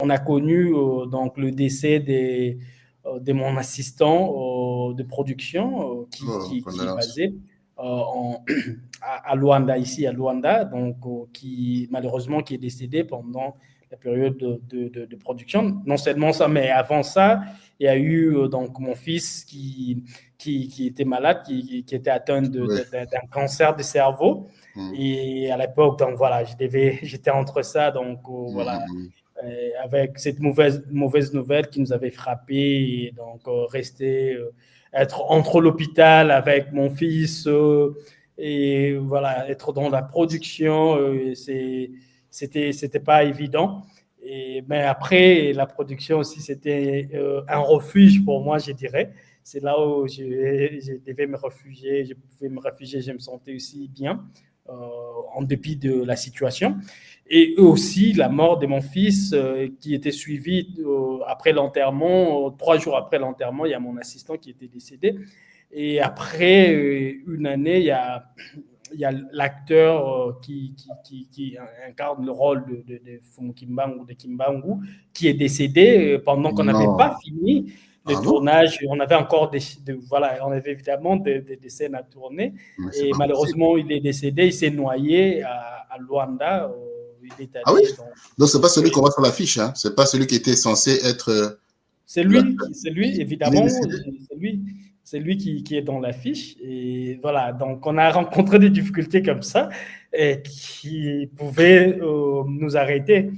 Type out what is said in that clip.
on a connu donc le décès de mon assistant de production qui est basé à Luanda, ici à Luanda, donc qui malheureusement qui est décédé pendant la période de production. Non seulement ça, mais avant ça, il y a eu donc mon fils qui était malade, qui était atteint d'un cancer du cerveau. Et à l'époque, donc voilà, j'étais entre ça, donc voilà, avec cette mauvaise nouvelle qui nous avait frappé, et donc être entre l'hôpital avec mon fils et voilà, être dans la production, c'était pas évident. Mais après, la production aussi, c'était un refuge pour moi, je dirais. C'est là où je devais me réfugier, je pouvais me réfugier, je me sentais aussi bien, en dépit de la situation. Et aussi la mort de mon fils qui était suivi après l'enterrement, 3 jours après l'enterrement, il y a mon assistant qui était décédé. Et après une année, il y a l'acteur qui incarne le rôle de Fumu Kimbangu, de Kimbangu, qui est décédé pendant qu'on n'avait pas fini le tournage. On avait encore voilà, on avait évidemment des scènes à tourner. Et malheureusement, il est décédé, il s'est noyé à Luanda. Il est allé, donc c'est pas celui qu'on voit sur l'affiche, hein? C'est pas celui qui était censé être. C'est lui, évidemment, c'est lui qui est dans l'affiche. Et voilà, donc on a rencontré des difficultés comme ça et qui pouvaient nous arrêter.